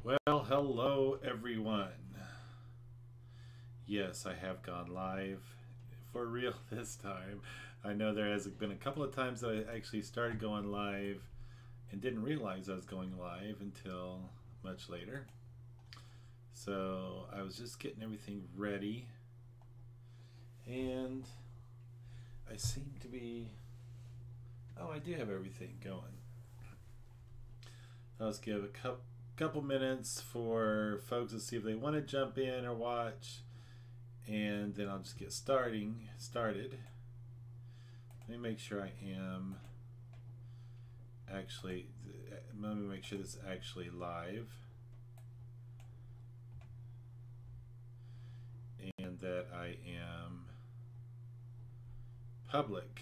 Well, hello everyone. Yes, I have gone live for real this time. I know there has been a couple of times that I actually started going live and didn't realize I was going live until much later. So I was just getting everything ready, and I seem to be. Oh, I do have everything going. Let's give a couple minutes for folks to see if they want to jump in or watch, and then I'll just get started. Let me make sure I am actually. Let me make sure this is actually live, and that I am public.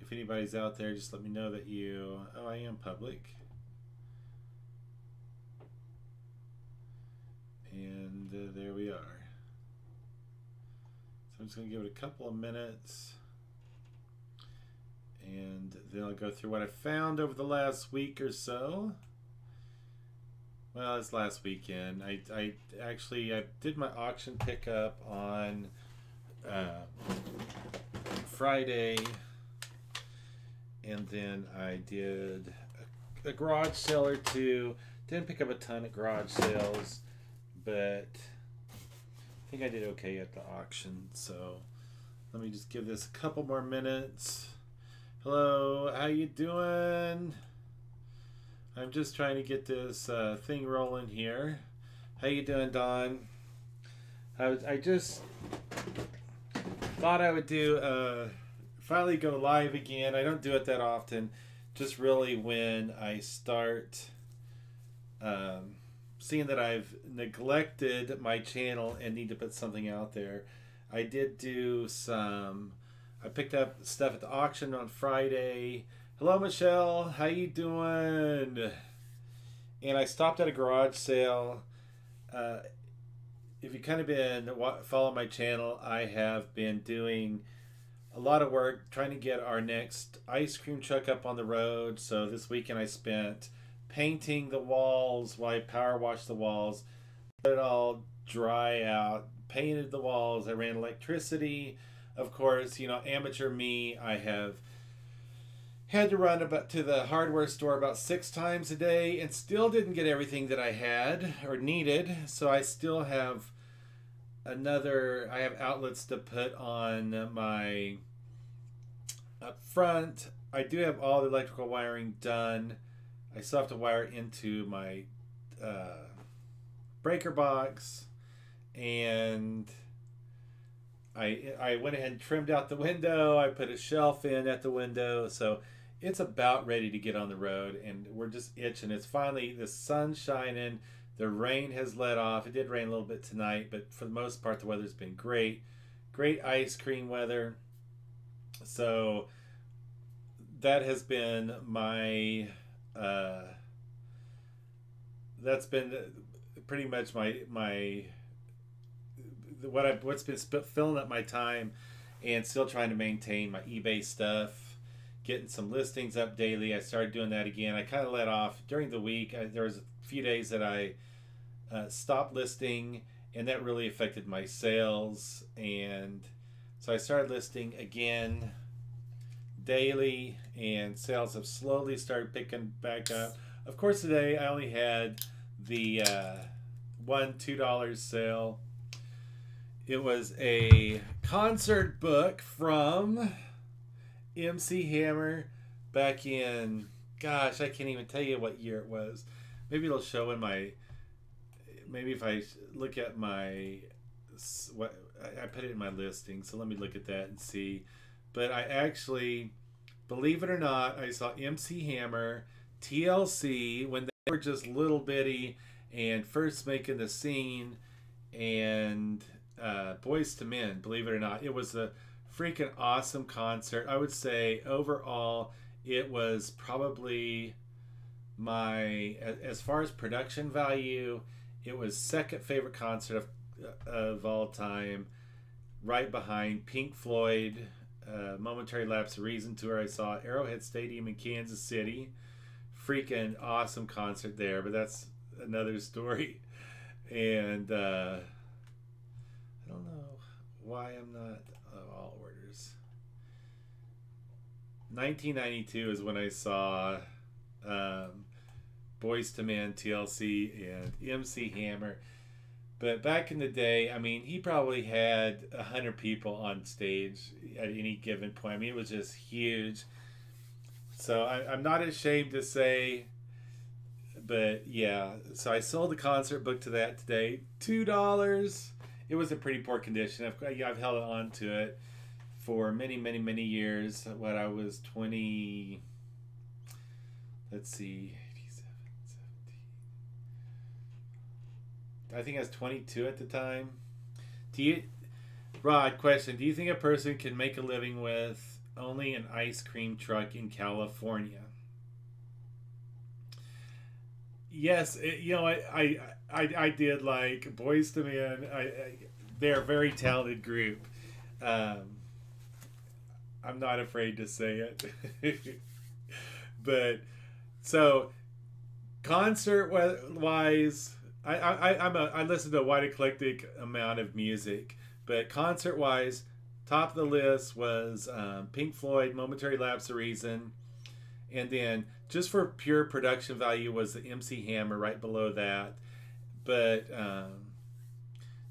If anybody's out there, just let me know that you. Oh, I am public. And there we are. So I'm just going to give it a couple of minutes, and then I'll go through what I found over the last week or so. Well, it's last weekend. I did my auction pickup on Friday, and then I did a garage sale or two. Didn't pick up a ton of garage sales, but I think I did okay at the auction. So let me just give this a couple more minutes. Hello, how you doing? I'm just trying to get this thing rolling here. How you doing, Don? I just thought I would do finally go live again. I don't do it that often. Just really when I start seeing that I've neglected my channel and need to put something out there. I did do some. I picked up stuff at the auction on Friday. Hello, Michelle. How you doing? And I stopped at a garage sale. If you kind of been follow my channel, I have been doing a lot of work trying to get our next ice cream truck up on the road. So this weekend I spent painting the walls while I power washed the walls, let it all dry out, painted the walls. I ran electricity. Of course, you know, amateur me, I have had to run about to the hardware store about 6 times a day and still didn't get everything that I had or needed. So I still have I have outlets to put on my up front. I do have all the electrical wiring done. I still have to wire into my breaker box, and I went ahead and trimmed out the window. I put a shelf in at the window, so it's about ready to get on the road, and we're just itching. It's finally, the sun's shining. The rain has let off. It did rain a little bit tonight, but for the most part, the weather's been great. Great ice cream weather. So that has been my that's been pretty much what's been filling up my time, and still trying to maintain my eBay stuff, getting some listings up daily. I started doing that again. I kind of let off during the week. There was a few days that I stopped listing, and that really affected my sales, and so I started listing again daily, and sales have slowly started picking back up. Of course, today I only had the $2 sale. It was a concert book from MC Hammer back in, gosh, I can't even tell you what year it was. Maybe it'll show in my, maybe if I look at my, what I put it in my listing, so let me look at that and see. But I actually, believe it or not, I saw MC Hammer, TLC, when they were just little bitty and first making the scene, and Boys to Men, believe it or not. It was a freaking awesome concert. I would say overall it was probably my, as far as production value, it was second favorite concert of all time, right behind Pink Floyd, Momentary Lapse of Reason tour I saw at Arrowhead Stadium in Kansas City, freaking awesome concert there, but that's another story. And I don't know why I'm not all orders. 1992 is when I saw Boyz II Men, TLC, and MC Hammer. But back in the day, I mean, he probably had 100 people on stage at any given point. I mean, it was just huge. So I'm not ashamed to say, but yeah. So I sold the concert book to that today, $2. It was in pretty poor condition. I've held on to it for many, many, many years. When I was 20, let's see, 87, 17. I think I was 22 at the time. Rod, question: do you think a person can make a living with only an ice cream truck in California? Yes, I did like Boyz II Men. They're a very talented group. Um, I'm not afraid to say it. But so concert wise, I listen to a wide eclectic amount of music, but concert wise, top of the list was Pink Floyd, Momentary Lapse of Reason, and then just for pure production value was the MC Hammer right below that. But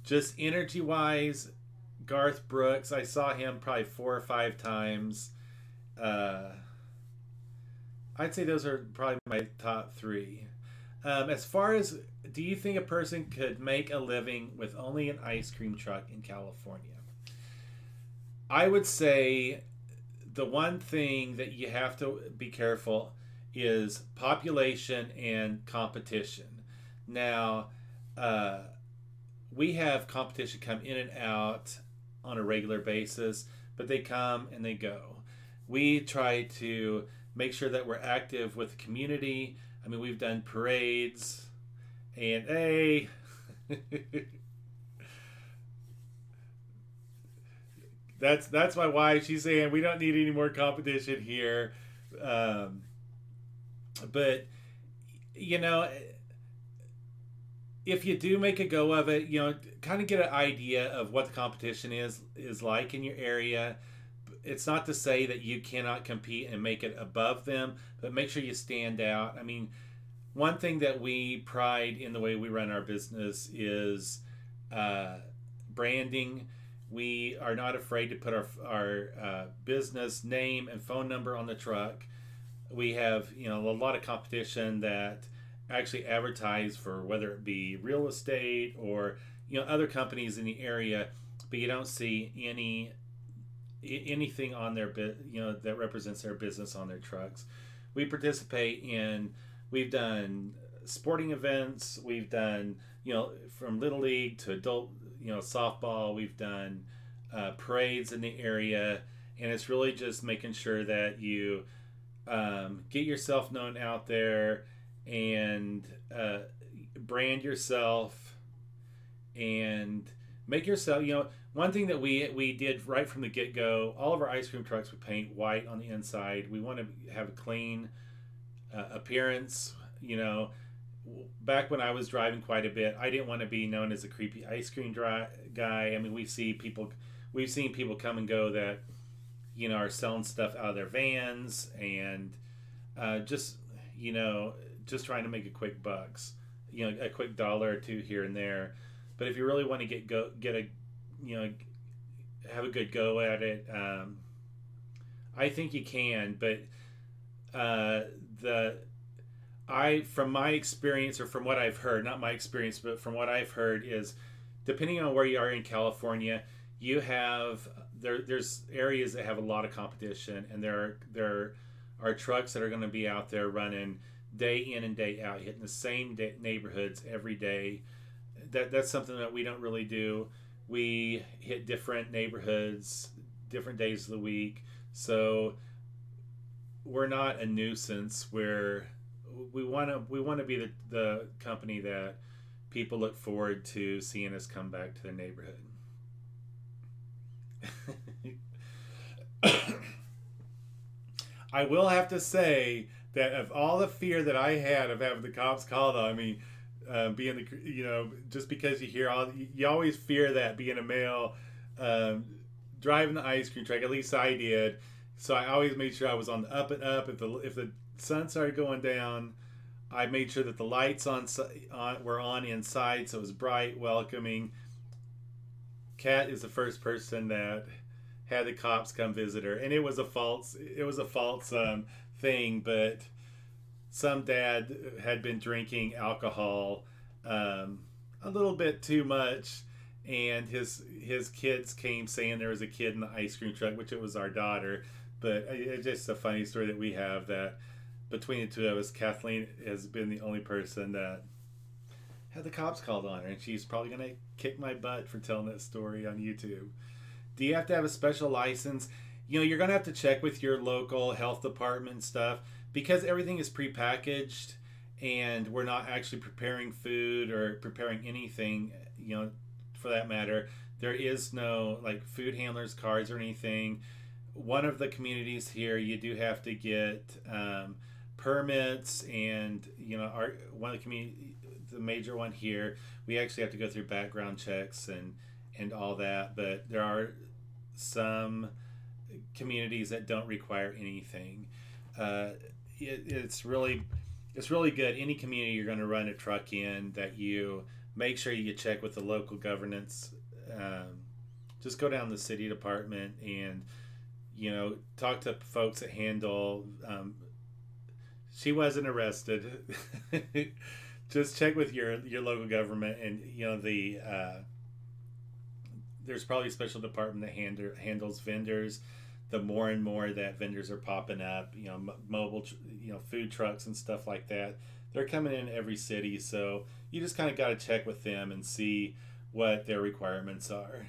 just energy wise, Garth Brooks, I saw him probably 4 or 5 times. I'd say those are probably my top 3. As far as, do you think a person could make a living with only an ice cream truck in California? I would say the one thing that you have to be careful is population and competition. Now, we have competition come in and out on a regular basis, but they come and they go. We try to make sure that we're active with the community. I mean, we've done parades, and that's my wife. She's saying we don't need any more competition here. But you know, if you do make a go of it, you know, kind of get an idea of what the competition is like in your area. It's not to say that you cannot compete and make it above them, but make sure you stand out. I mean, one thing that we pride in the way we run our business is branding. We are not afraid to put our business name and phone number on the truck. We have, you know, a lot of competition that actually advertise for whether it be real estate or, you know, other companies in the area, but you don't see anything on their that represents their business on their trucks. We participate in, we've done sporting events, we've done, you know, from little league to adult, you know, softball. We've done parades in the area, and it's really just making sure that you get yourself known out there and brand yourself and make yourself, you know, one thing that we did right from the get-go, all of our ice cream trucks we paint white on the inside. We want to have a clean appearance. You know, back when I was driving quite a bit, I didn't want to be known as a creepy ice cream guy. I mean, we've seen people come and go that, you know, are selling stuff out of their vans and just, you know, just trying to make a quick bucks, you know, a quick dollar or two here and there. But if you really want to get a, you know, have a good go at it, I think you can. But from my experience, or from what I've heard, not my experience, but from what I've heard, is depending on where you are in California, you have there's areas that have a lot of competition, and there are trucks that are going to be out there running day in and day out, hitting the same neighborhoods every day. That's something that we don't really do. We hit different neighborhoods, different days of the week, so we're not a nuisance. We want to be the company that people look forward to seeing us come back to their neighborhood. I will have to say that of all the fear that I had of having the cops called on me, being the, just because you hear you always fear that being a male, um, driving the ice cream truck. At least I did. So I always made sure I was on the up and up. If the sun started going down, I made sure that the lights were on inside, so it was bright, welcoming. Kat is the first person that had the cops come visit her, and it was a false thing, but some dad had been drinking alcohol, a little bit too much, and his kids came saying there was a kid in the ice cream truck, which it was our daughter. But it's just a funny story that we have, that between the two of us, Kathleen has been the only person that had the cops called on her, and she's probably going to kick my butt for telling that story on YouTube. Do you have to have a special license? You're going to have to check with your local health department and stuff, because everything is prepackaged and we're not actually preparing food or preparing anything, for that matter. There is no like food handlers cards or anything. One of the communities here, you do have to get permits, and one of the community, the major one here, we actually have to go through background checks and all that. But there are some communities that don't require anything. It's really good. Any community you're going to run a truck in, that you make sure you check with the local governance. Just go down to the city department and talk to folks that handle. She wasn't arrested. Just check with your local government, and there's probably a special department that handles vendors. The more and more that vendors are popping up, mobile, food trucks and stuff like that, they're coming in every city. So you just kind of got to check with them and see what their requirements are.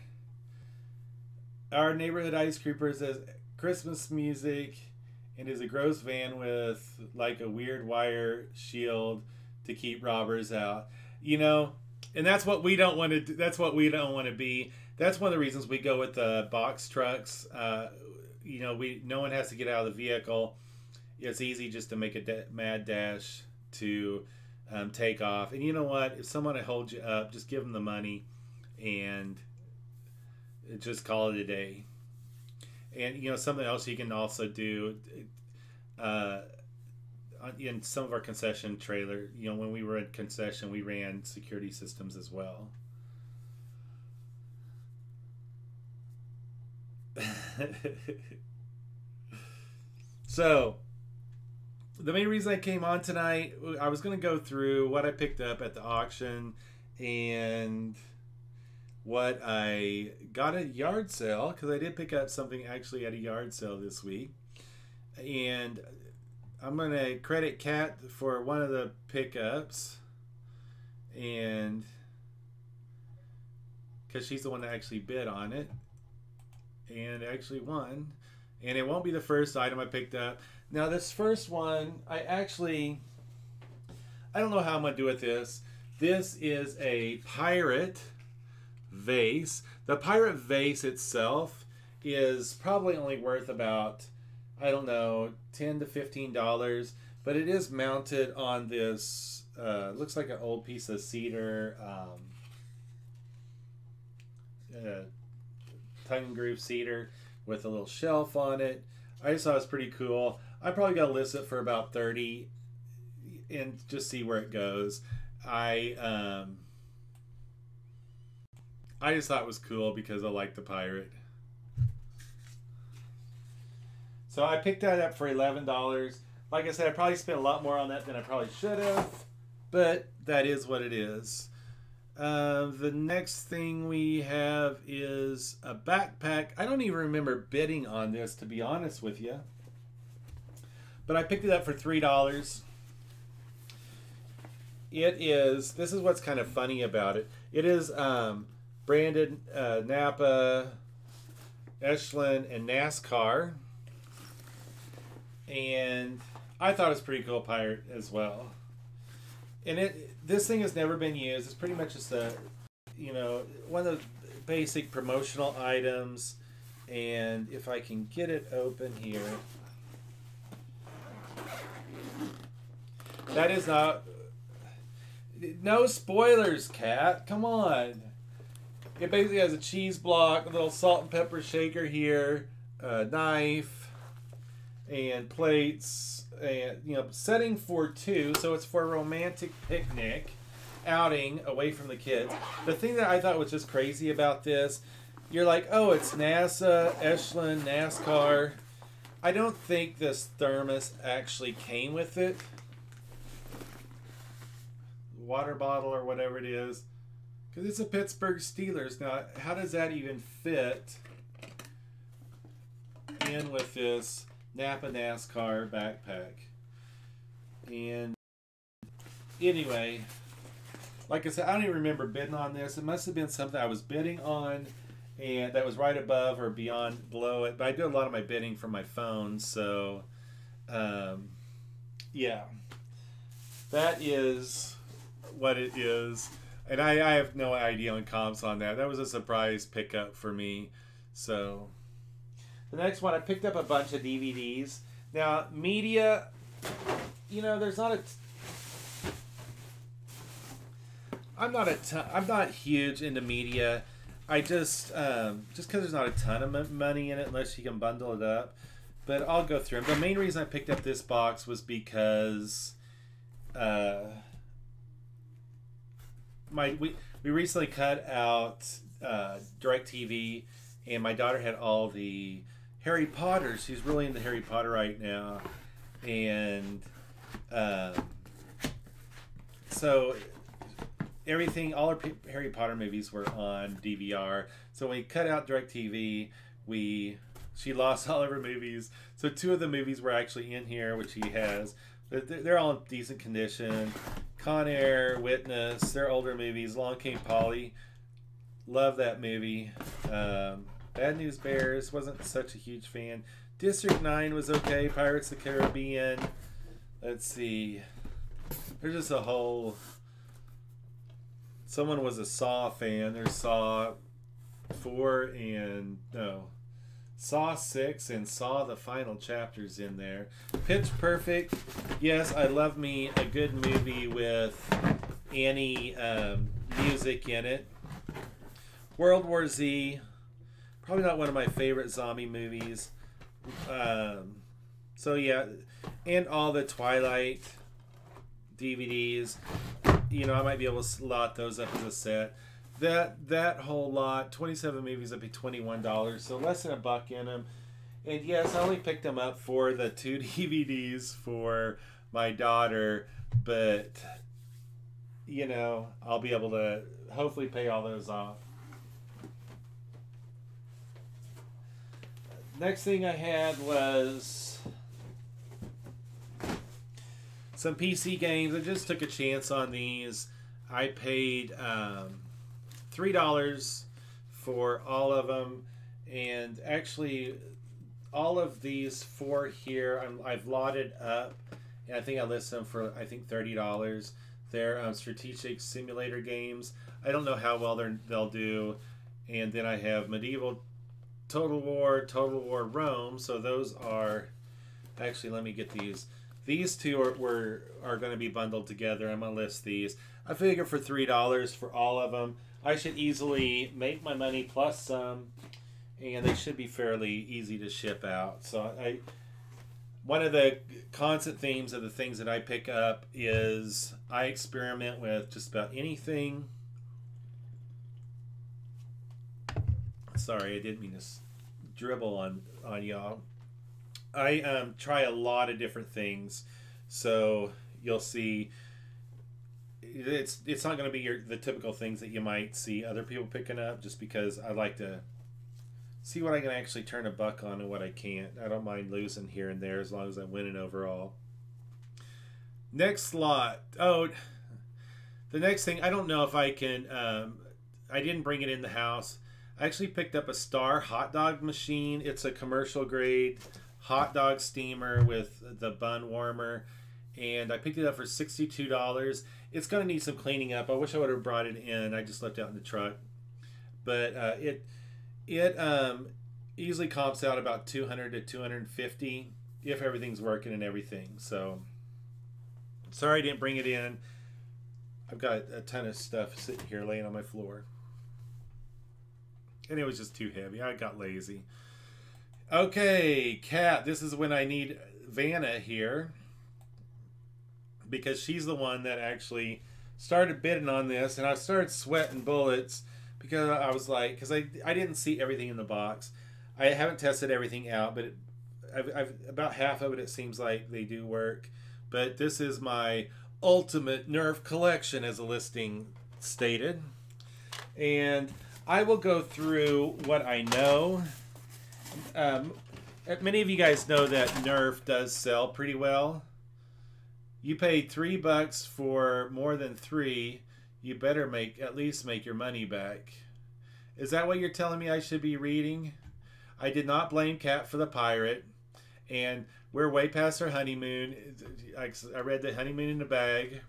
Our neighborhood ice creeper says Christmas music, and is a gross van with like a weird wire shield to keep robbers out. And that's what we don't want to do. That's what we don't want to be. That's one of the reasons we go with the box trucks. No one has to get out of the vehicle. It's easy just to make a mad dash to take off. And you know what? If someone holds you up, just give them the money and just call it a day. And something else you can also do, in some of our concession trailer, when we were at concession, we ran security systems as well. So the main reason I came on tonight, I was going to go through what I picked up at the auction and what I got at yard sale, because I did pick up something actually at a yard sale this week. And I'm going to credit Kat for one of the pickups, and because she's the one that actually bid on it and actually won. And it won't be the first item I picked up. Now this first one, I don't know how I'm going to do with this. This is a pirate vase. The pirate vase itself is probably only worth about, I don't know, $10 to $15, but it is mounted on this, looks like an old piece of cedar, tongue and groove cedar with a little shelf on it. I just thought it was pretty cool. I probably got to list it for about $30 and just see where it goes. I just thought it was cool because I like the pirate. So I picked that up for $11. Like I said, I probably spent a lot more on that than I probably should have, but that is what it is. The next thing we have is a backpack. I don't even remember bidding on this, to be honest with you, but I picked it up for $3. This is what's kind of funny about it. It is branded Napa, Echelon, and NASCAR. And I thought it was pretty cool pirate as well. And this thing has never been used. It's pretty much just one of the basic promotional items. And if I can get it open here, That is not. No spoilers, Cat. Come on. It basically has a cheese block, a little salt and pepper shaker here, a knife, and plates, and setting for two, so it's for a romantic picnic outing away from the kids. The thing that I thought was just crazy about this, you're like, oh, it's NASA, Echelon, NASCAR. I don't think this thermos actually came with it. Water bottle or whatever it is. Because it's a Pittsburgh Steelers. Now, how does that even fit in with this Napa NASCAR backpack? And anyway, like I said, I don't even remember bidding on this. It must have been something I was bidding on and that was right above or below it. But I do a lot of my bidding from my phone, so yeah, that is what it is. And I have no idea on comps on that. That was a surprise pickup for me. So the next one, I picked up a bunch of DVDs. Now, media, there's not a. I'm not huge into media. I just because there's not a ton of money in it unless you can bundle it up. But I'll go through them. The main reason I picked up this box was because we recently cut out DirecTV, and my daughter had all the Harry Potter. She's really into Harry Potter right now, and so everything, all our Harry Potter movies were on DVR. So when we cut out DirecTV, she lost all of her movies. So two of the movies were actually in here, which she has. They're all in decent condition. Con Air, Witness, they're older movies. Along Came Polly, love that movie. Bad News Bears, wasn't such a huge fan. District 9 was okay. Pirates of the Caribbean. Let's see. There's just a whole. Someone was a Saw fan. There's Saw 4 and Saw 6 and Saw the final chapters in there. Pitch Perfect. Yes, I love me a good movie with Annie music in it. World War Z. Probably not one of my favorite zombie movies. So yeah, and all the Twilight DVDs. I might be able to slot those up as a set. That whole lot, 27 movies, that'd be $21, so less than $1 in them. And yes, I only picked them up for the 2 DVDs for my daughter, but I'll be able to hopefully pay all those off. Next thing I had was some PC games. I just took a chance on these. I paid $3 for all of them, and actually all of these 4 here I've lotted up, and I think I list them for $30. They're strategic simulator games. I don't know how well they'll do. And then I have Medieval, Total War Rome. So those are actually, let me get these. These two are going to be bundled together. I'm going to list these. I figure for $3 for all of them, I should easily make my money plus some, and they should be fairly easy to ship out. So one of the constant themes of the things that I pick up is I experiment with just about anything. Sorry, I didn't mean to dribble on y'all. I try a lot of different things, so you'll see. It's not going to be the typical things that you might see other people picking up, just because I like to see what I can actually turn $1 on and what I can't. I don't mind losing here and there as long as I'm winning overall. Next slot. Oh, the next thing, I don't know if I can. I didn't bring it in the house. I actually picked up a Star hot dog machine. It's a commercial grade hot dog steamer with the bun warmer, and I picked it up for $62. It's going to need some cleaning up. I wish I would have brought it in. I just left it out in the truck, but it easily comps out about $200 to $250 if everything's working and everything. So Sorry I didn't bring it in. I've got a ton of stuff sitting here laying on my floor. And it was just too heavy. I got lazy. Okay, Kat, this is when I need Vanna here. Because she's the one that actually started bidding on this. And I started sweating bullets. Because I was like, because I didn't see everything in the box. I haven't tested everything out. But I've about half of it seems like they do work. But this is my ultimate Nerf collection, as a listing stated. And I will go through what I know. Many of you guys know that Nerf does sell pretty well. You pay $3 for more than 3, you better at least make your money back. Is that what you're telling me I should be reading? I did not blame Kat for the pirate, and we're way past our honeymoon. I read the honeymoon in the bag.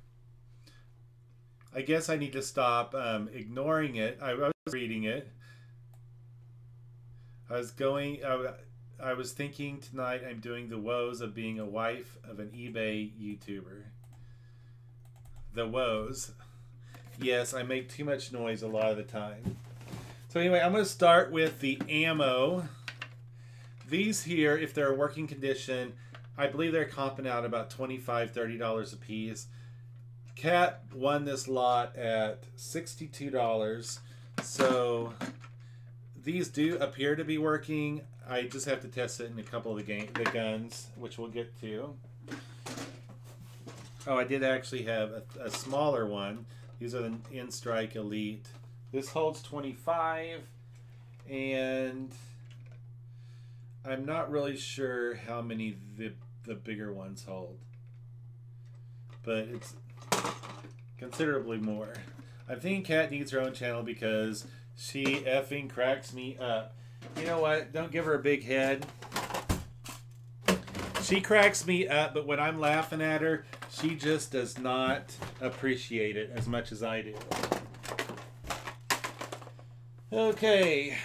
I guess I need to stop ignoring it. I was reading it. I was thinking tonight I'm doing the woes of being a wife of an eBay YouTuber. The woes. Yes, I make too much noise a lot of the time. So anyway, I'm going to start with the ammo. These here, if they're working condition, I believe they're comping out about $25, $30 a piece. Kat won this lot at $62. So these do appear to be working. I just have to test it in a couple of the guns, which we'll get to. Oh, I did actually have a smaller one. These are the N-Strike Elite. This holds 25, and I'm not really sure how many the bigger ones hold, but it's considerably more. I think Kat needs her own channel because she effing cracks me up. You know what? Don't give her a big head. She cracks me up, but when I'm laughing at her, she just does not appreciate it as much as I do. Okay.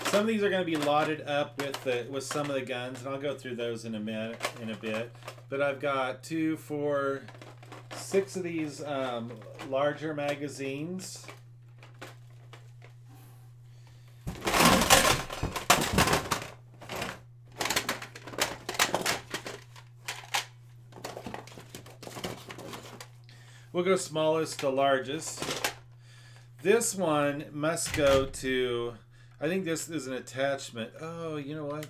Some of these are going to be lotted up with some of the guns, and I'll go through those in a bit. But I've got 2, 4, 6 of these larger magazines. We'll go smallest to largest. This one must go to, I think this is an attachment. Oh, you know what?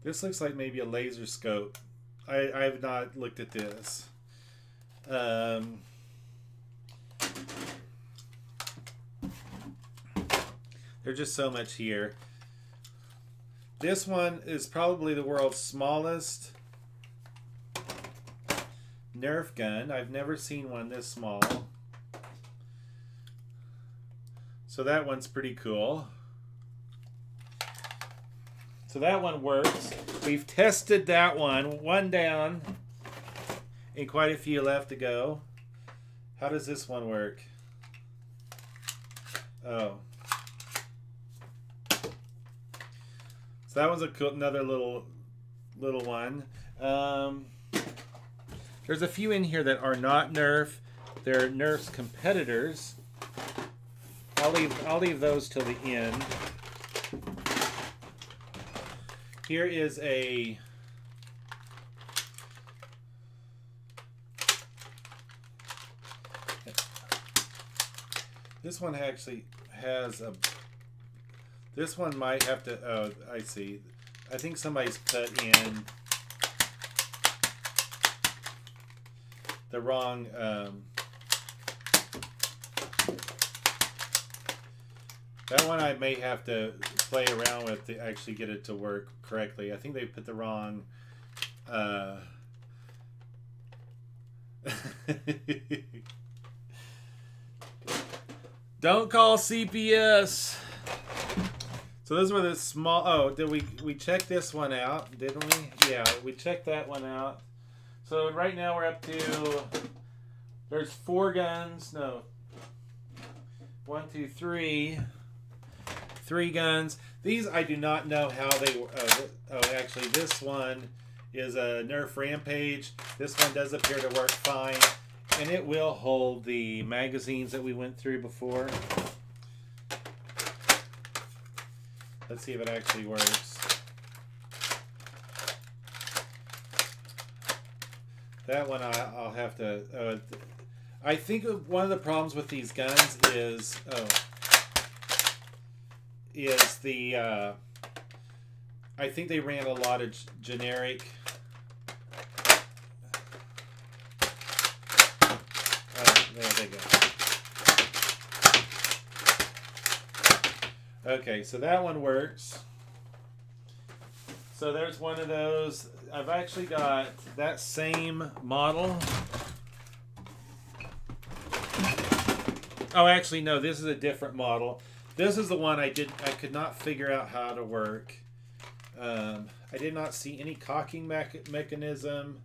This looks like maybe a laser scope. I have not looked at this. There's just so much here. This one is probably the world's smallest Nerf gun. I've never seen one this small. So that one's pretty cool. So that one works. We've tested that one down, and quite a few left to go. How does this one work? Oh. So that one's a cool, another little one. There's a few in here that are not Nerf. They're Nerf's competitors. I'll leave those till the end. Here is a this one actually has a this one might have to oh I see. I think somebody's put in the wrong that one I may have to play around with to actually get it to work correctly. I think they put the wrong don't call CPS. So those were the small. Oh, did we check this one out? Didn't we? Yeah, we checked that one out. So right now we're up to, there's 4 guns. No, 1, 2, 3. 3 guns. These I do not know how they. Oh, actually, this one is a Nerf Rampage. This one does appear to work fine, and it will hold the magazines that we went through before. Let's see if it actually works. That one I'll have to... I think one of the problems with these guns is the... I think they ran a lot of generic... there they go. Okay, so that one works. So there's one of those. I've actually got that same model. Oh, actually, no, this is a different model. This is the one I could not figure out how to work. I did not see any cocking mechanism.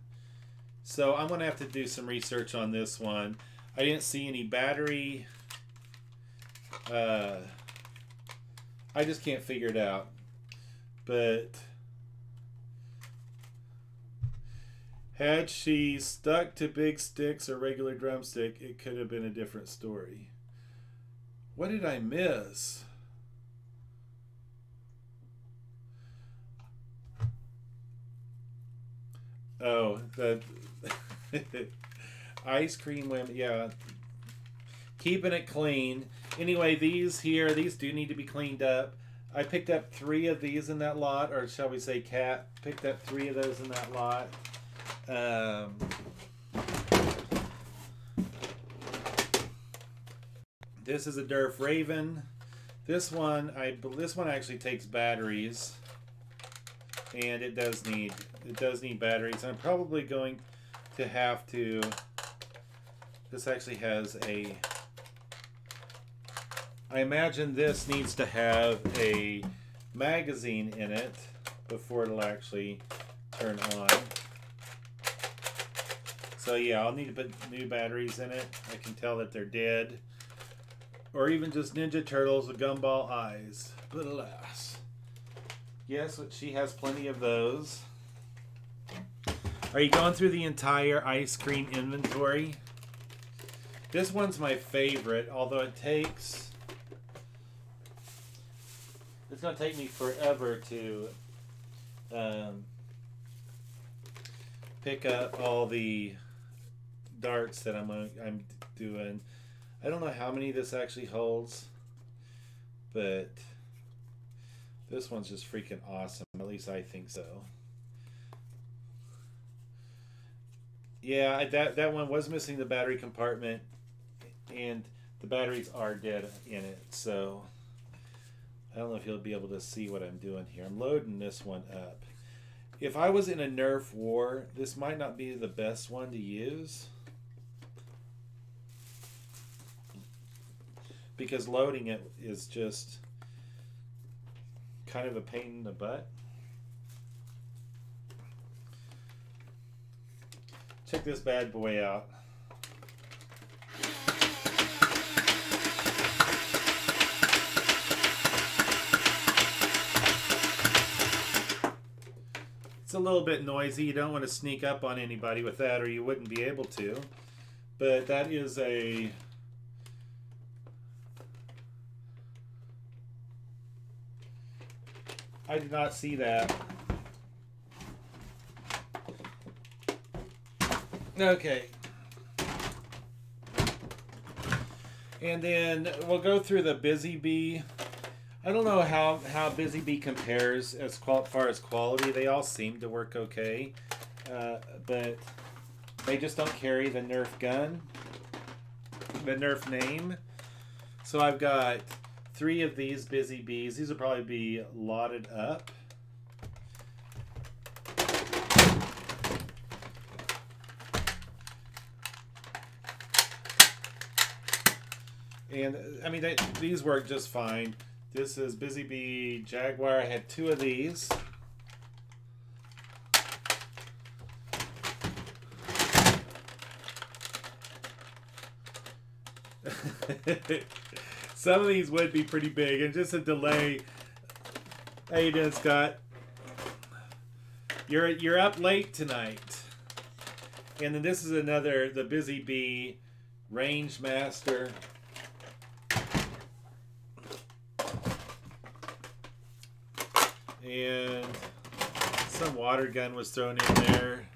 So I'm going to have to do some research on this one. I didn't see any battery. I just can't figure it out. But had she stuck to big sticks or regular drumstick, it could have been a different story. What did I miss? Oh, the ice cream women. Yeah. Keeping it clean. Anyway, these do need to be cleaned up. I picked up 3 of these in that lot, or shall we say Cat picked up 3 of those in that lot. This is a Nerf Raven. This one actually takes batteries, and it does need batteries. I'm probably going to have to. This actually has a. I imagine this needs to have a magazine in it before it'll actually turn on. So yeah, I'll need to put new batteries in it. I can tell that they're dead. Or even just Ninja Turtles with gumball eyes. But alas. Yes, she has plenty of those. Are you going through the entire ice cream inventory? This one's my favorite, although it's going to take me forever to pick up all the darts that I'm doing. I don't know how many this actually holds, but this one's just freaking awesome. At least I think so. Yeah, that one was missing the battery compartment, and the batteries are dead in it, so I don't know if you'll be able to see what I'm doing here. I'm loading this one up. If I was in a Nerf war, this might not be the best one to use, because loading it is just kind of a pain in the butt. Check this bad boy out. It's a little bit noisy. You don't want to sneak up on anybody with that, or you wouldn't be able to. But that is a... I did not see that. Okay. And then we'll go through the Busy Bee. I don't know how Busy Bee compares as far as quality. They all seem to work okay. But they just don't carry the Nerf gun, the Nerf name. So I've got 3 of these Busy Bees. These will probably be lotted up. And I mean, these work just fine. This is Busy Bee Jaguar. I had 2 of these. Some of these would be pretty big, and just a delay. How you doing, Scott? You're up late tonight. And then this is another, the Busy Bee Range Master. And some water gun was thrown in there.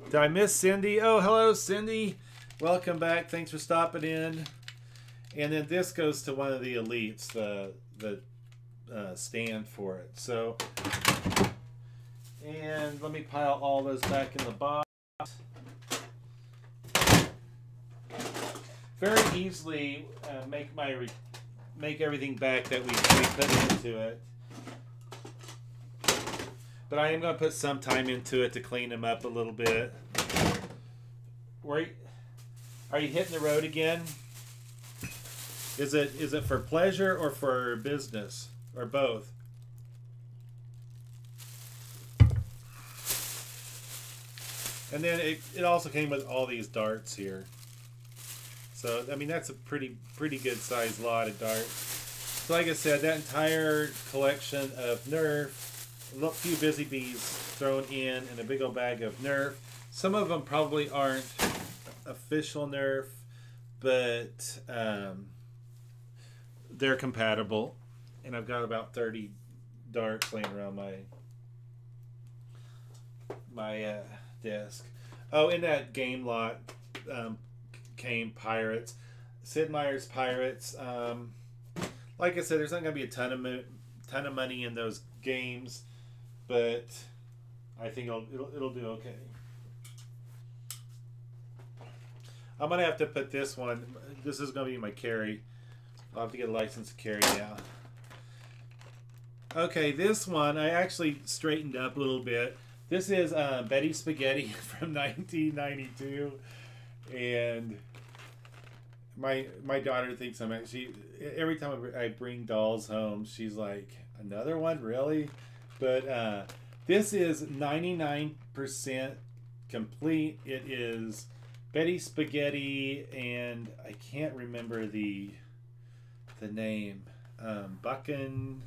Did I miss Cindy? Oh, hello, Cindy. Welcome back. Thanks for stopping in. And then this goes to one of the elites, the stand for it. So, and let me pile all those back in the box. Very easily make everything back that we put into it. But I am going to put some time into it to clean them up a little bit. Are you hitting the road again? Is it for pleasure or for business? Or both? And then it also came with all these darts here. So, I mean, that's a pretty good sized lot of darts. So like I said, that entire collection of Nerf, a few Busy Bees thrown in a big old bag of Nerf. Some of them probably aren't official Nerf, but they're compatible. And I've got about 30 darts laying around my desk. Oh, in that game lot came Pirates. Sid Meier's Pirates. Like I said, there's not going to be a ton of money in those games, but I think it'll do okay. I'm gonna have to put this one. This is gonna be my carry. I'll have to get a license to carry now. Okay, this one I actually straightened up a little bit. This is Betty Spaghetti from 1992, and my daughter thinks I'm actually, every time I bring dolls home, she's like, another one, really? But this is 99% complete. It is Betty Spaghetti, and I can't remember the name. Buckin',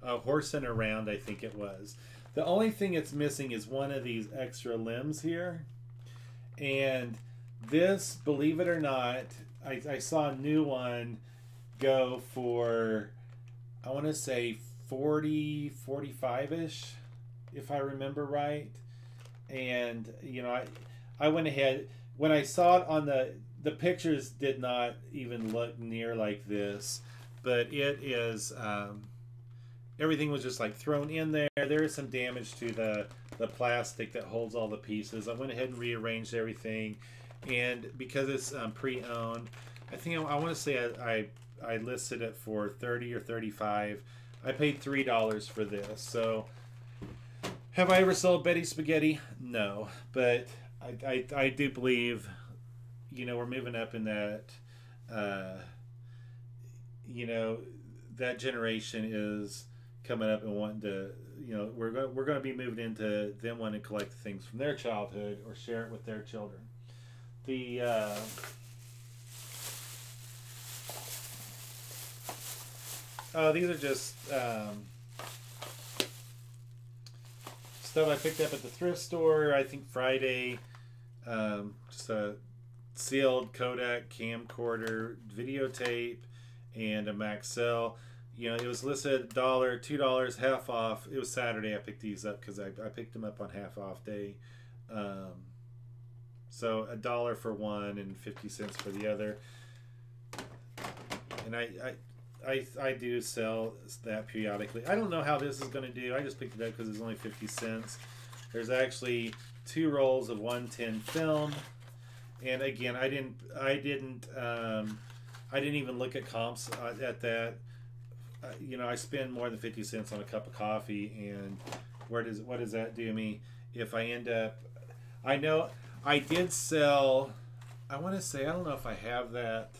Horsing Around, I think it was. The only thing it's missing is one of these extra limbs here. And this, believe it or not, I saw a new one go for, I want to say 40, 45-ish, if I remember right. And, you know, I went ahead, when I saw it on the pictures did not even look near like this, but it is, everything was just like thrown in there. There is some damage to the plastic that holds all the pieces. I went ahead and rearranged everything, and because it's pre-owned, I think I want to say I listed it for $30 or $35. I paid $3 for this. So have I ever sold Betty Spaghetti? No, but I do believe, you know, we're moving up in that, you know, that generation is coming up and wanting to, you know, we're going to be moving into them wanting to collect things from their childhood or share it with their children. The these are just stuff I picked up at the thrift store, I think Friday. Just a sealed Kodak camcorder videotape and a Maxell. You know, it was listed $1, $2, half off. It was Saturday I picked these up because I picked them up on half off day. So $1 for one and 50 cents for the other. And I do sell that periodically. I don't know how this is going to do. I just picked it up because it's only 50 cents. There's actually 2 rolls of 110 film. And again, I didn't even look at comps at that. You know, I spend more than 50 cents on a cup of coffee, and what does that do me if I end up? I know I did sell. I want to say, I don't know if I have that.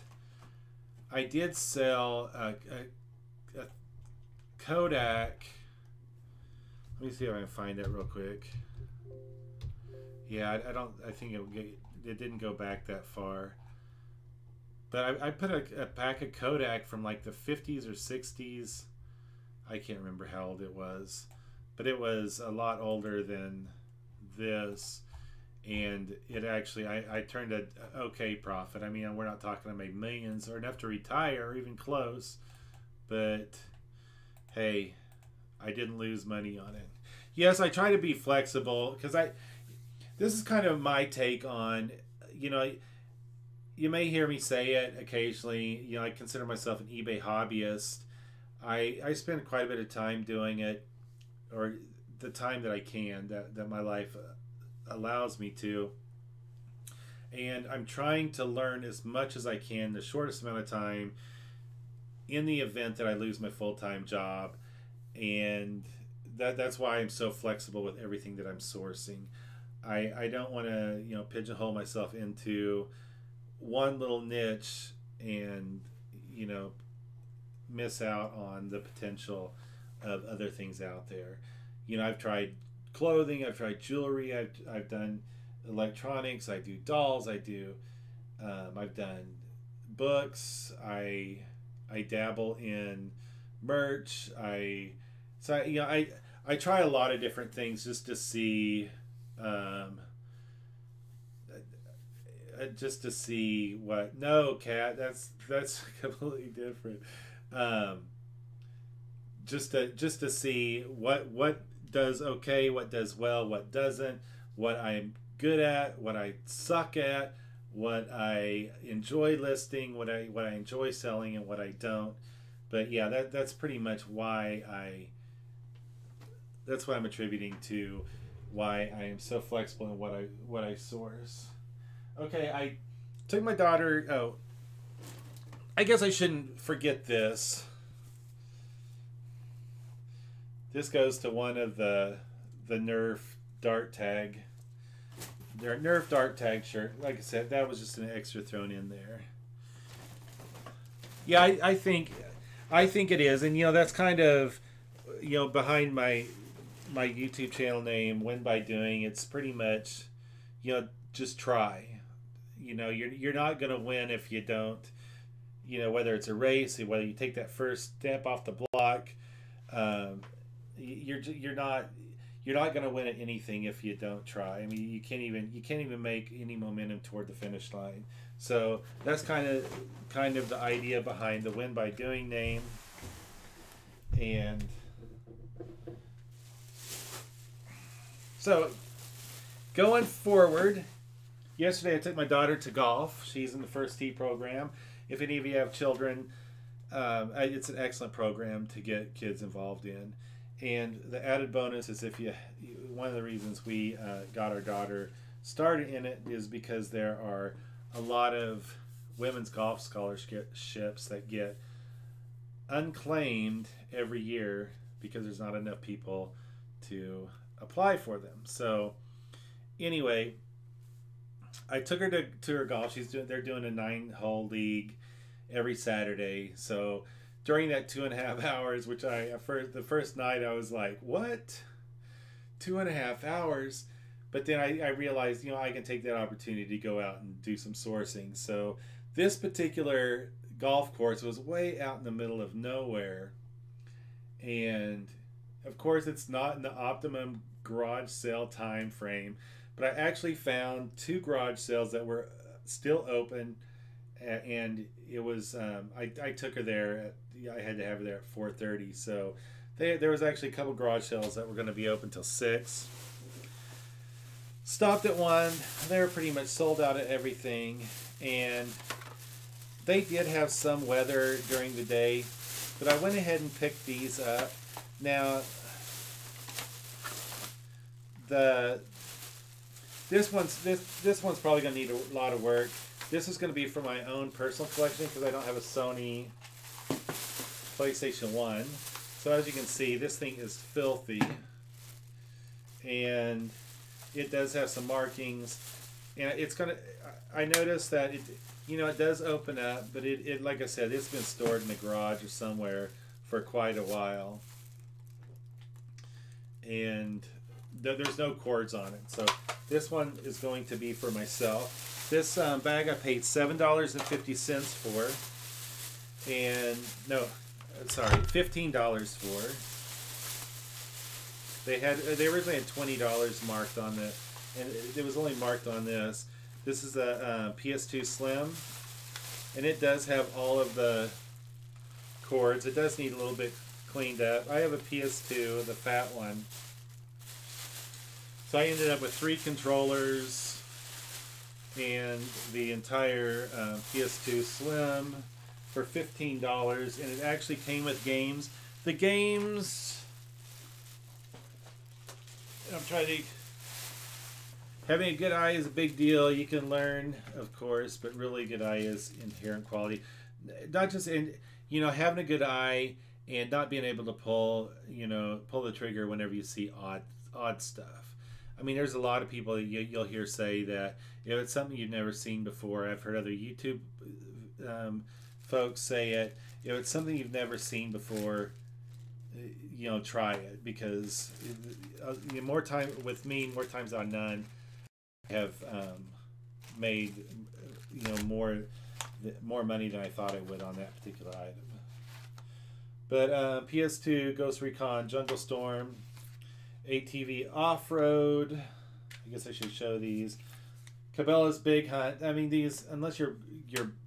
I did sell a Kodak. Let me see if I can find that real quick. Yeah, I don't. I think it didn't go back that far. But I put a pack of Kodak from like the 50s or 60s. I can't remember how old it was. but it was a lot older than this, and it actually I turned a okay profit. I mean, we're not talking I made millions or enough to retire or even close, but hey, I didn't lose money on it. Yes, I try to be flexible because this is kind of my take on, you know, you may hear me say it occasionally. You know, I consider myself an eBay hobbyist. I spend quite a bit of time doing it, or the time that I can, that my life allows me to. And I'm trying to learn as much as I can, the shortest amount of time, in the event that I lose my full-time job. And that's why I'm so flexible with everything that I'm sourcing. I don't want to, you know, pigeonhole myself into one little niche and, you know, miss out on the potential of other things out there. You know, I've tried clothing, I've tried jewelry, I've done electronics, I do dolls, I've done books, I dabble in merch, I try a lot of different things just to see what. No, Kat, that's completely different. Just to see what does okay, what does well, what doesn't, what I'm good at, what I suck at, what I enjoy listing, what I enjoy selling, and what I don't. But yeah, that's pretty much why that's what I'm attributing to why I am so flexible in what I source. Okay, I took my daughter. Oh, I guess I shouldn't forget this. This goes to one of the Nerf Dart Tag. Their Nerf Dart Tag shirt. Like I said, that was just an extra thrown in there. Yeah, I think it is, and you know that's kind of, you know, behind my YouTube channel name, Win by Doing. It's pretty much, you know, just try. You know, you're not gonna win if you don't. You know, whether it's a race, whether you take that first step off the block, you're not gonna win at anything if you don't try. I mean, you can't even make any momentum toward the finish line. So that's kind of the idea behind the Win by Doing name. And so going forward, yesterday I took my daughter to golf. She's in the First Tee program. If any of you have children, it's an excellent program to get kids involved in. And the added bonus is one of the reasons we got our daughter started in it is because there are a lot of women's golf scholarships that get unclaimed every year because there's not enough people to apply for them. So anyway, I took her to her golf. They're doing a 9-hole league every Saturday. So during that 2.5 hours, which the first night I was like, what? 2.5 hours? But then I realized, you know, I can take that opportunity to go out and do some sourcing. So this particular golf course was way out in the middle of nowhere. And of course, it's not in the optimum garage sale time frame. But I actually found 2 garage sales that were still open. And it was, I took her there. I had to have her there at 4:30. So there was actually a couple garage sales that were going to be open till 6. Stopped at one. They were pretty much sold out of everything. And they did have some weather during the day. But I went ahead and picked these up. Now, this one's probably going to need a lot of work. This is going to be for my own personal collection because I don't have a Sony PlayStation 1. So as you can see, this thing is filthy. And it does have some markings. And I noticed that it does open up, but it like I said, it's been stored in the garage or somewhere for quite a while. And there's no cords on it. So this one is going to be for myself. This bag I paid $7.50 for, and $15 for. They originally had $20 marked on the, and it was only marked on this. This is a PS2 Slim, and it does have all of the cords. It does need a little bit cleaned up. I have a PS2, the fat one. So I ended up with 3 controllers and the entire PS2 Slim for $15, and it actually came with games. The games, I'm trying to. Having a good eye is a big deal. You can learn, of course, but really good eye is inherent quality. Not just in, having a good eye and not being able to pull the trigger whenever you see odd stuff. I mean, there's a lot of people that you'll hear say that it's something you've never seen before. I've heard other YouTube folks say it. If it's something you've never seen before, try it, because more times than none, have made more money than I thought I would on that particular item. But PS2 Ghost Recon Jungle Storm, ATV Off-Road. I guess I should show these. Cabela's Big Hunt. I mean, these, unless you're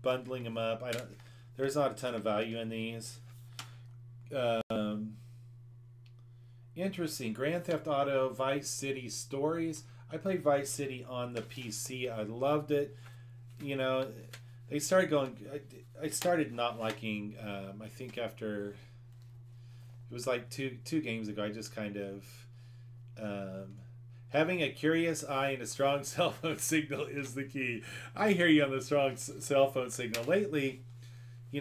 bundling them up, there's not a ton of value in these. Interesting. Grand Theft Auto Vice City Stories. I played Vice City on the PC. I loved it. They started going. I started not liking. I think after it was like two games ago. I just kind of having a curious eye and a strong cell phone signal is the key. I hear you on the strong cell phone signal. Lately,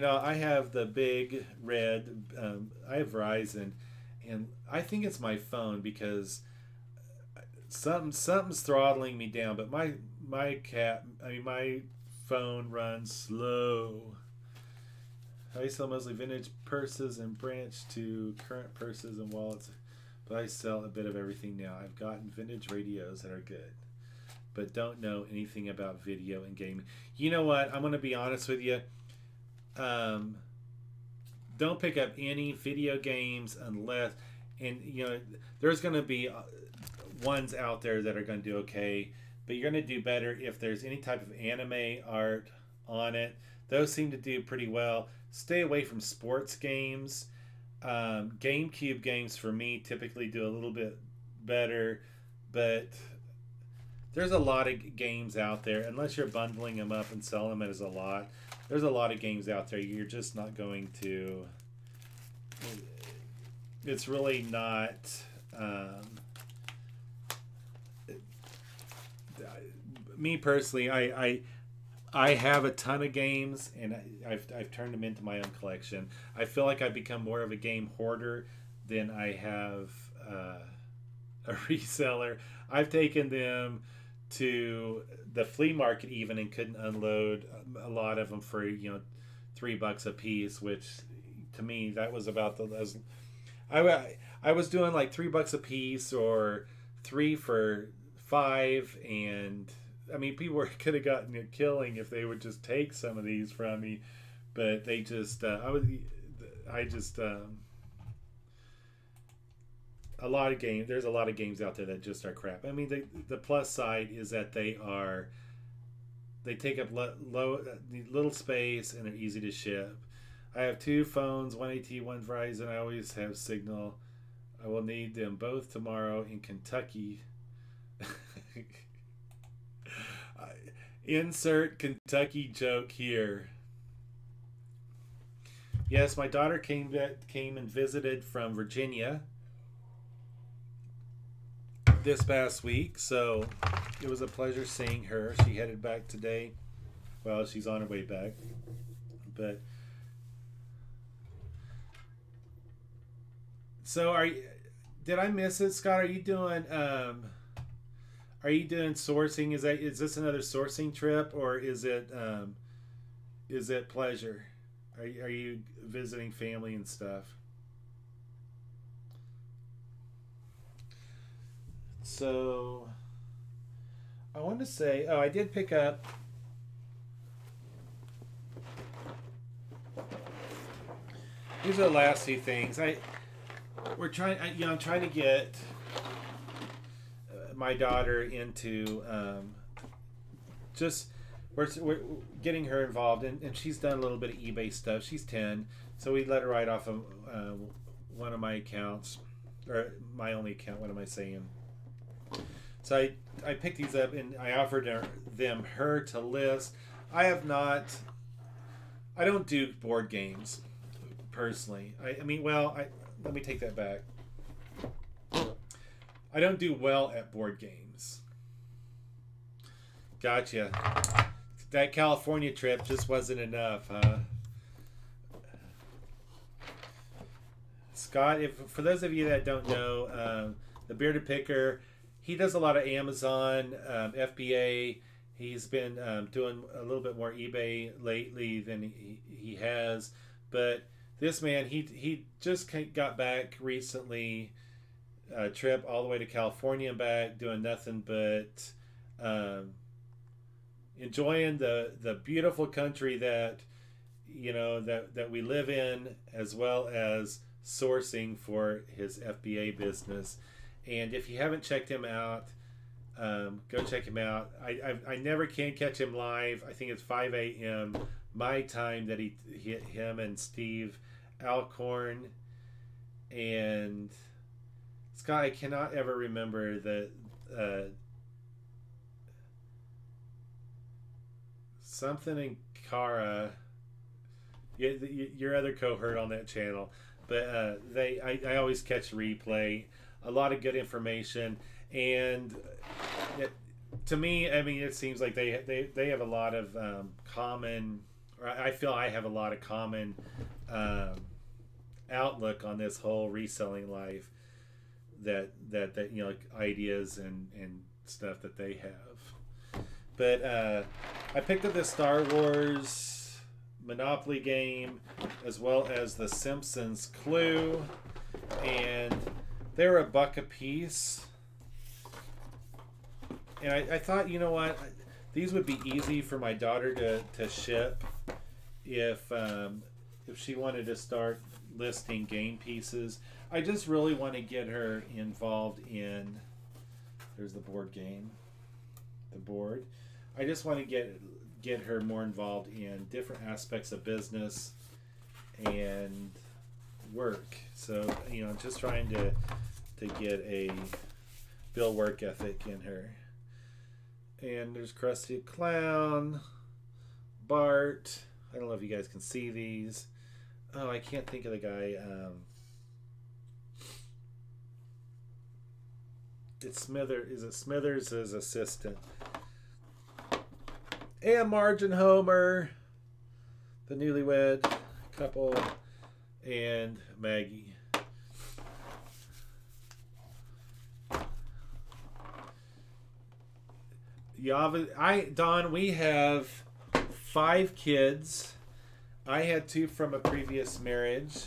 I have the big red. I have Verizon, and I think it's my phone because something's throttling me down. But my phone runs slow. I sell mostly vintage purses and branch to current purses and wallets, but I sell a bit of everything now. I've gotten vintage radios that are good, but don't know anything about video and gaming. You know what? I'm going to be honest with you. Don't pick up any video games unless, and there's going to be ones out there that are going to do okay, but you're going to do better if there's any type of anime art on it. Those seem to do pretty well. Stay away from sports games. GameCube games for me typically do a little bit better, but there's a lot of games out there. Unless you're bundling them up and selling them as a lot, there's a lot of games out there you're just not going to. It's really not. Me personally, I have a ton of games, and I've turned them into my own collection. I feel like I've become more of a game hoarder than I have a reseller. I've taken them to the flea market even and couldn't unload a lot of them for $3 a piece, which to me that was about I was doing like $3 a piece or 3 for $5, and I mean, people could have gotten a killing if they would just take some of these from me, but they just, a lot of games. There's a lot of games out there that just are crap. I mean, the plus side is that they take up little space and they're easy to ship. I have 2 phones, one AT, one Verizon. I always have signal. I will need them both tomorrow in Kentucky. Insert Kentucky joke here. Yes, my daughter came and visited from Virginia this past week, so it was a pleasure seeing her. She headed back today. Well, she's on her way back. But so did I miss it, Scott? Are you doing sourcing? Is this another sourcing trip, or is it pleasure? Are you visiting family and stuff? So I want to say, I did pick up. These are the last 2 things. I'm trying to get my daughter into just we're getting her involved, and she's done a little bit of eBay stuff. She's 10, so we let her write off of one of my accounts, or my only account. What am I saying? So I picked these up and I offered her to list. I don't do board games personally. I mean, well, let me take that back. I don't do well at board games. Gotcha. That California trip just wasn't enough, huh? Scott, for those of you that don't know, the Bearded Picker, he does a lot of Amazon, FBA. He's been doing a little bit more eBay lately than he has. But this man, he just got back recently, a trip all the way to California and back, doing nothing but enjoying the beautiful country that that we live in, as well as sourcing for his FBA business. And if you haven't checked him out, go check him out. I never can catch him live. I think it's 5 a.m. my time that him and Steve Alcorn and Scott. I cannot ever remember the something in Cara. Your other cohort on that channel, but I always catch replay. A lot of good information, and to me, I mean, it seems like they have a lot of common, or I feel I have a lot of common outlook on this whole reselling life, that ideas and stuff that they have. But I picked up this Star Wars Monopoly game, as well as the Simpsons Clue, and they were $1 a piece. And I thought, you know what, these would be easy for my daughter to ship if she wanted to start listing game pieces. I just really want to get her involved in, there's the board game, the board. I just want to get her more involved in different aspects of business and work. So, just trying to get a build work ethic in her. And there's Krusty Clown, Bart. I don't know if you guys can see these. Oh, I can't think of the guy. It's Smithers. Is it Smithers' assistant? And Marge and Homer, the newlywed couple, and Maggie. Don, we have 5 kids. I had 2 from a previous marriage.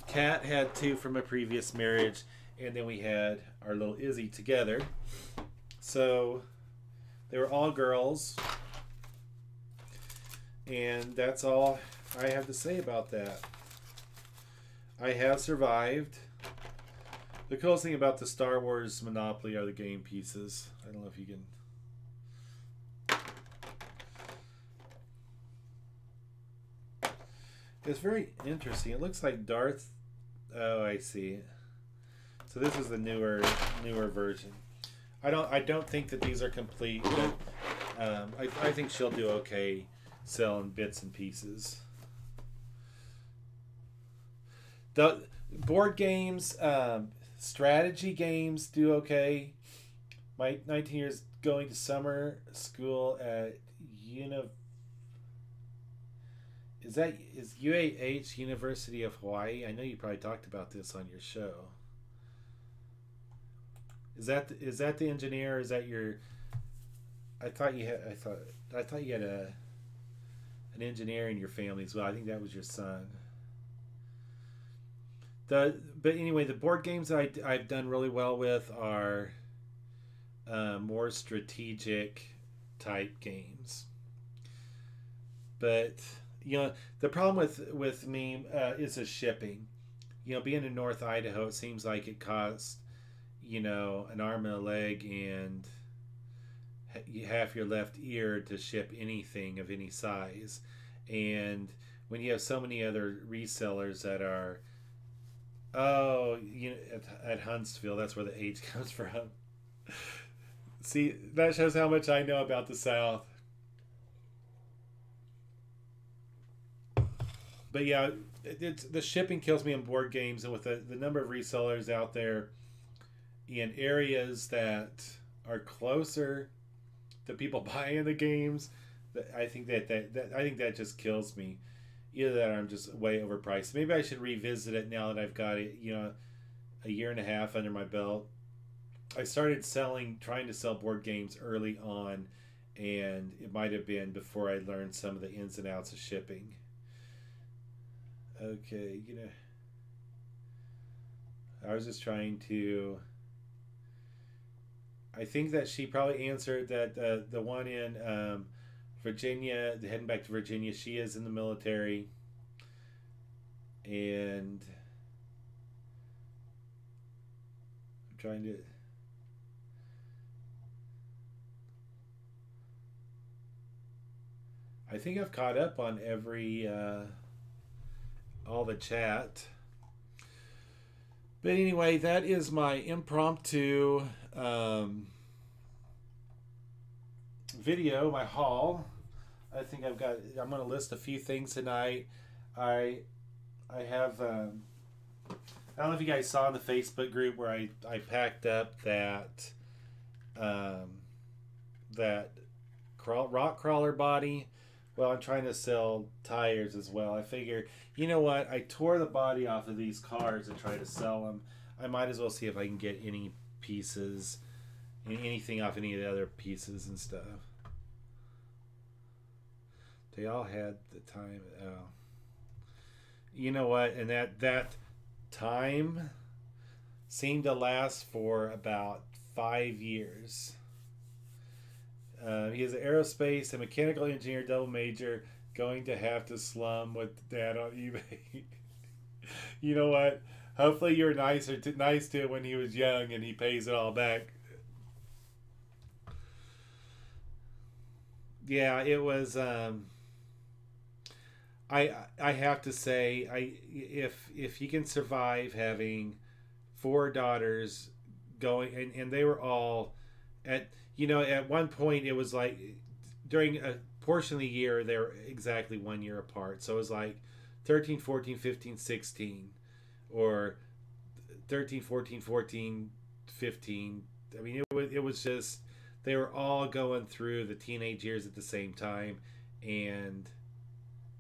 Kat had 2 from a previous marriage, and then we had our little Izzy together. So they were all girls. And that's all I have to say about that. I have survived. The coolest thing about the Star Wars Monopoly are the game pieces. I don't know if you can... It's very interesting. It looks like Darth... Oh, I see. So this is the newer version. I don't think that these are complete, but I think she'll do okay selling bits and pieces. The board games, strategy games do okay. My 19 years going to summer school at is UAH, University of Hawaii? I know you probably talked about this on your show. Is that the engineer? Or is that your? I thought you had an engineer in your family as well. I think that was your son. But anyway, the board games that I've done really well with are more strategic type games. But the problem with me is the shipping. Being in North Idaho, it seems like it costs you know, an arm and a leg and half your left ear to ship anything of any size. And when you have so many other resellers that are, oh, you know, at Huntsville, that's where the H comes from. See, that shows how much I know about the South. But yeah, it's the shipping kills me on board games, and with the number of resellers out there in areas that are closer to people buying the games, I think that I think that just kills me. Either that, or I'm just way overpriced. Maybe I should revisit it now that I've got it, you know, a year and a half under my belt. I started trying to sell board games early on, and it might have been before I learned some of the ins and outs of shipping. Okay, you know, I was just trying to. I think that she probably answered that the one in Virginia, heading back to Virginia, she is in the military, and I'm trying to. I think I've caught up on every all the chat. But anyway, that is my impromptu video, my haul. I think I'm going to list a few things tonight. I have, I don't know if you guys saw in the Facebook group where I packed up that, that rock crawler body. Well, I'm trying to sell tires as well. I figure, you know what? I tore the body off of these cars and try to sell them. I might as well see if I can get any pieces, anything off any of the other pieces and stuff. They all had the time. Oh. You know what? And that time seemed to last for about 5 years. He is an aerospace and mechanical engineer, double major, going to have to slum with dad on eBay. You know what? Hopefully you're nice to him when he was young and he pays it all back. Yeah, it was. I have to say, if you can survive having 4 daughters going, and they were all at, you know, at one point it was like during a portion of the year they were exactly 1 year apart, so it was like 13, 14, 15, 16, or 13, 14, 14, 15. I mean, it was just, they were all going through the teenage years at the same time, and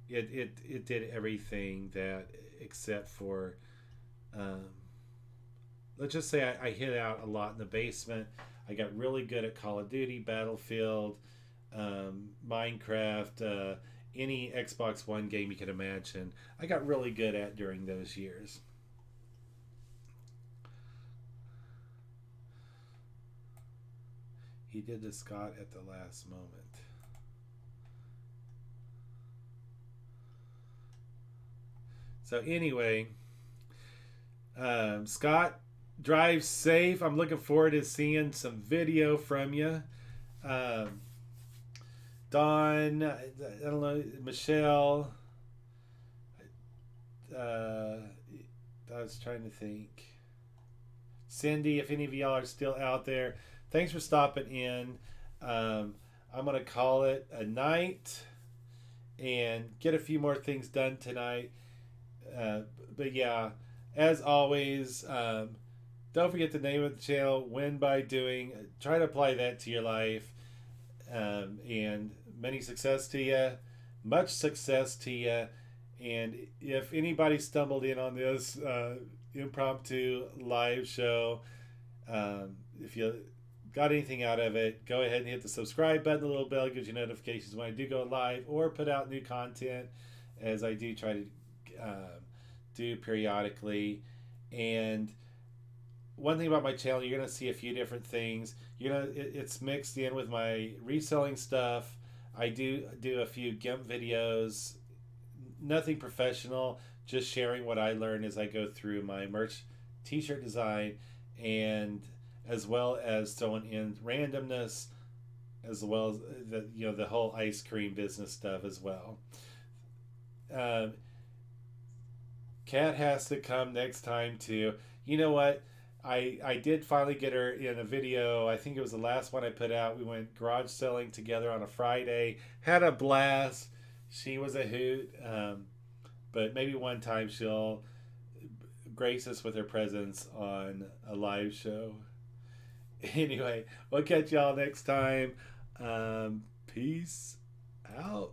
it did everything that except for let's just say I hid out a lot in the basement. I got really good at Call of Duty, Battlefield, Minecraft, any Xbox One game you could imagine. I got really good at during those years. He did to Scott at the last moment. So anyway, Scott, drive safe. I'm looking forward to seeing some video from you. Dawn, I don't know, Michelle. I was trying to think. Cindy, if any of y'all are still out there, thanks for stopping in. I'm going to call it a night and get a few more things done tonight. But yeah, as always, don't forget the name of the channel, Win by Doing. Try to apply that to your life. And many success to you. Much success to you. And if anybody stumbled in on this impromptu live show, if you got anything out of it, go ahead and hit the subscribe button. The little bell gives you notifications when I do go live or put out new content, as I do try to do periodically. And one thing about my channel, you're going to see a few different things. It's mixed in with my reselling stuff. I do a few GIMP videos, nothing professional, just sharing what I learned as I go through my merch t-shirt design. And as well as throwing in randomness, as well as the whole ice cream business stuff as well. Um, Kat has to come next time too. You know what? I did finally get her in a video. I think it was the last one I put out. We went garage selling together on a Friday. Had a blast. She was a hoot. But maybe one time she'll grace us with her presence on a live show. Anyway, we'll catch y'all next time. Peace out.